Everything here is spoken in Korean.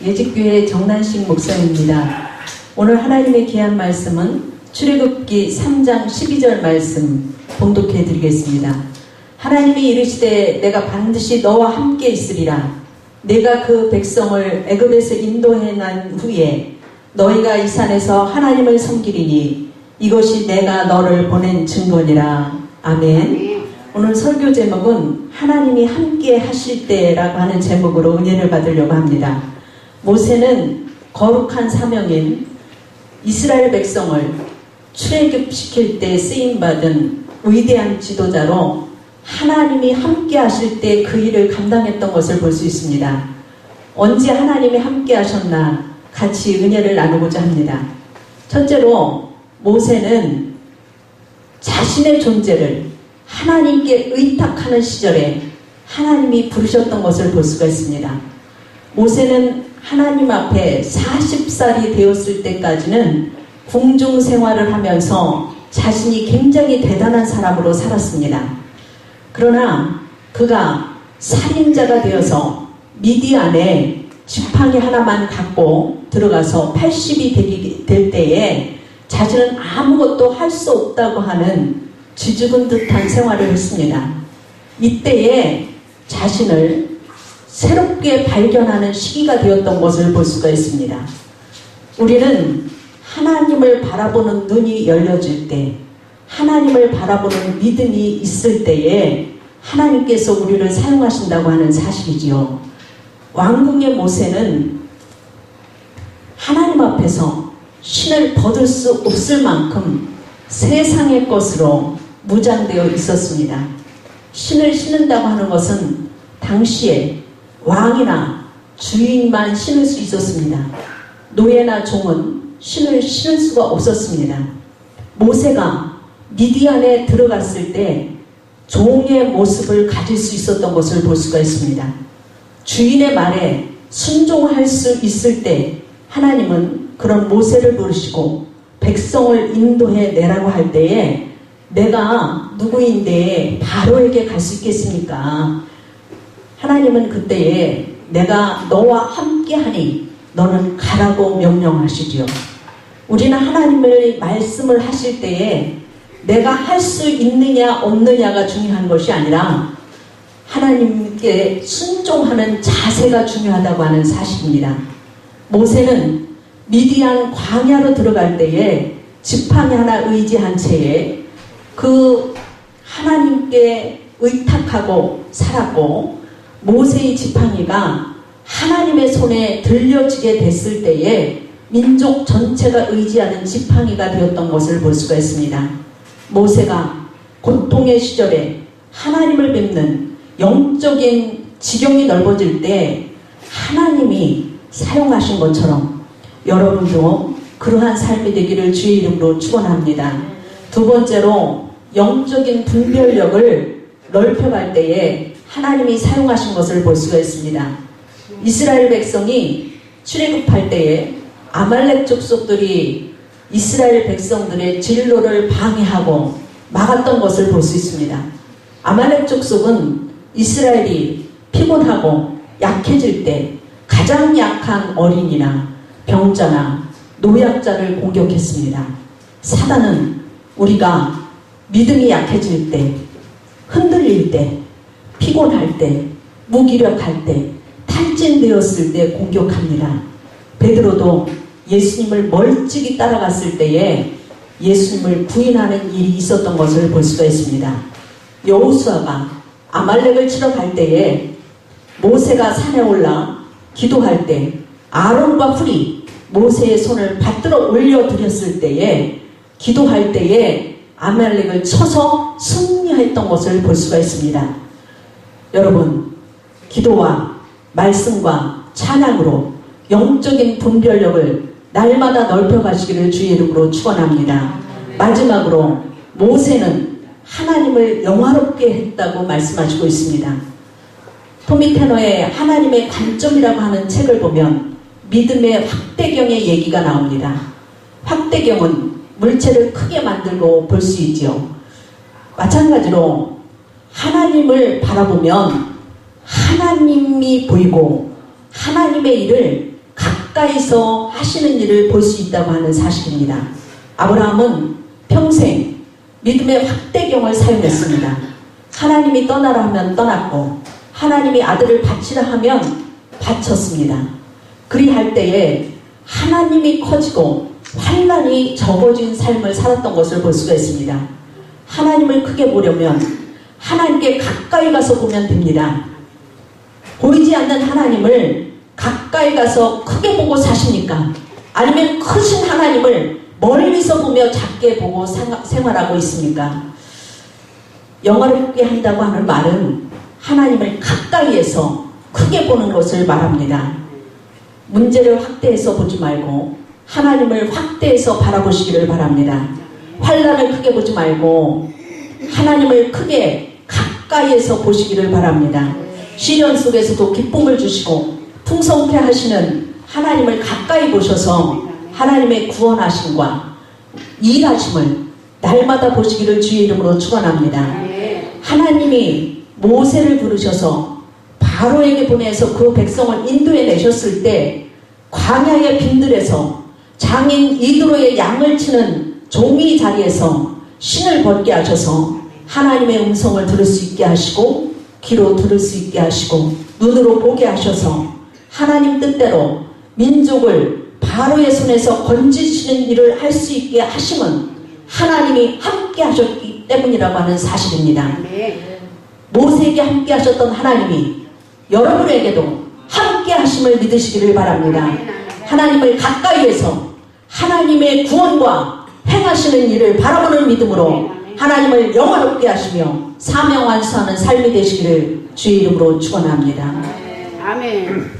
예직교회 정난식 목사입니다. 오늘 하나님의 귀한 말씀은 출애굽기 3장 12절 말씀 봉독해 드리겠습니다. 하나님이 이르시되 내가 반드시 너와 함께 있으리라. 내가 그 백성을 애굽에서 인도해 난 후에 너희가 이 산에서 하나님을 섬기리니 이것이 내가 너를 보낸 증거니라. 아멘. 오늘 설교 제목은 하나님이 함께 하실 때라고 하는 제목으로 은혜를 받으려고 합니다. 모세는 거룩한 사명인 이스라엘 백성을 출애굽시킬 때 쓰임받은 위대한 지도자로 하나님이 함께 하실 때 그 일을 감당했던 것을 볼 수 있습니다. 언제 하나님이 함께 하셨나 같이 은혜를 나누고자 합니다. 첫째로 모세는 자신의 존재를 하나님께 의탁하는 시절에 하나님이 부르셨던 것을 볼 수가 있습니다. 모세는 하나님 앞에 40살이 되었을 때까지는 궁중 생활을 하면서 자신이 굉장히 대단한 사람으로 살았습니다. 그러나 그가 살인자가 되어서 미디안에 지팡이 하나만 갖고 들어가서 80이 될 때에 자신은 아무것도 할 수 없다고 하는 쥐죽은 듯한 생활을 했습니다. 이때에 자신을 새롭게 발견하는 시기가 되었던 것을 볼 수가 있습니다. 우리는 하나님을 바라보는 눈이 열려질 때, 하나님을 바라보는 믿음이 있을 때에 하나님께서 우리를 사용하신다고 하는 사실이지요. 왕궁의 모세는 하나님 앞에서 신을 거둘 수 없을 만큼 세상의 것으로 무장되어 있었습니다. 신을 신는다고 하는 것은 당시에 왕이나 주인만 신을 수 있었습니다. 노예나 종은 신을 신을 수가 없었습니다. 모세가 미디안에 들어갔을 때 종의 모습을 가질 수 있었던 것을 볼 수가 있습니다. 주인의 말에 순종할 수 있을 때 하나님은 그런 모세를 부르시고 백성을 인도해 내라고 할 때에 내가 누구인데 바로에게 갈 수 있겠습니까? 하나님은 그때에 내가 너와 함께하니 너는 가라고 명령하시지요. 우리는 하나님의 말씀을 하실 때에 내가 할 수 있느냐 없느냐가 중요한 것이 아니라 하나님께 순종하는 자세가 중요하다고 하는 사실입니다. 모세는 미디안 광야로 들어갈 때에 지팡이 하나 의지한 채에 그 하나님께 의탁하고 살았고, 모세의 지팡이가 하나님의 손에 들려지게 됐을 때에 민족 전체가 의지하는 지팡이가 되었던 것을 볼 수가 있습니다. 모세가 고통의 시절에 하나님을 뵙는 영적인 지경이 넓어질 때 하나님이 사용하신 것처럼 여러분도 그러한 삶이 되기를 주의 이름으로 축원합니다. 두 번째로 영적인 분별력을 넓혀갈 때에 하나님이 사용하신 것을 볼 수가 있습니다. 이스라엘 백성이 출애굽할 때에 아말렉 족속들이 이스라엘 백성들의 진로를 방해하고 막았던 것을 볼 수 있습니다. 아말렉 족속은 이스라엘이 피곤하고 약해질 때 가장 약한 어린이나 병자나 노약자를 공격했습니다. 사단은 우리가 믿음이 약해질 때, 흔들릴 때, 피곤할 때, 무기력할 때, 탈진되었을 때 공격합니다. 베드로도 예수님을 멀찍이 따라갔을 때에 예수님을 부인하는 일이 있었던 것을 볼 수가 있습니다. 여호수아가 아말렉을 치러 갈 때에 모세가 산에 올라 기도할 때 아론과 훌이 모세의 손을 받들어 올려드렸을 때에 기도할 때에 아말렉을 쳐서 승리했던 것을 볼 수가 있습니다. 여러분, 기도와 말씀과 찬양으로 영적인 분별력을 날마다 넓혀가시기를 주의 이름으로 축원합니다. 마지막으로 모세는 하나님을 영화롭게 했다고 말씀하시고 있습니다. 토미 테너의 하나님의 관점이라고 하는 책을 보면 믿음의 확대경의 얘기가 나옵니다. 확대경은 물체를 크게 만들고 볼 수 있지요. 마찬가지로 하나님을 바라보면 하나님이 보이고 하나님의 일을 가까이서 하시는 일을 볼 수 있다고 하는 사실입니다. 아브라함은 평생 믿음의 확대경을 사용했습니다. 하나님이 떠나라 하면 떠났고 하나님이 아들을 바치라 하면 바쳤습니다. 그리할 때에 하나님이 커지고 환난이 적어진 삶을 살았던 것을 볼 수가 있습니다. 하나님을 크게 보려면 하나님께 가까이 가서 보면 됩니다. 보이지 않는 하나님을 가까이 가서 크게 보고 사십니까? 아니면 크신 하나님을 멀리서 보며 작게 보고 생활하고 있습니까? 영화롭게 한다고 하는 말은 하나님을 가까이에서 크게 보는 것을 말합니다. 문제를 확대해서 보지 말고 하나님을 확대해서 바라보시기를 바랍니다. 환난을 크게 보지 말고 하나님을 크게 가까이에서 보시기를 바랍니다. 시련 속에서도 기쁨을 주시고 풍성케 하시는 하나님을 가까이 보셔서 하나님의 구원하심과 일하심을 날마다 보시기를 주의 이름으로 축원합니다. 하나님이 모세를 부르셔서 바로에게 보내서 그 백성을 인도해 내셨을 때 광야의 빈들에서 장인 이드로의 양을 치는 종이 자리에서 신을 벗게 하셔서 하나님의 음성을 들을 수 있게 하시고 귀로 들을 수 있게 하시고 눈으로 보게 하셔서 하나님 뜻대로 민족을 바로의 손에서 건지시는 일을 할 수 있게 하심은 하나님이 함께 하셨기 때문이라고 하는 사실입니다. 모세에게 함께 하셨던 하나님이 여러분에게도 함께 하심을 믿으시기를 바랍니다. 하나님을 가까이에서 하나님의 구원과 행하시는 일을 바라보는 믿음으로 하나님을 영화롭게 하시며 사명 완수하는 삶이 되시기를 주의 이름으로 축원합니다. 아멘.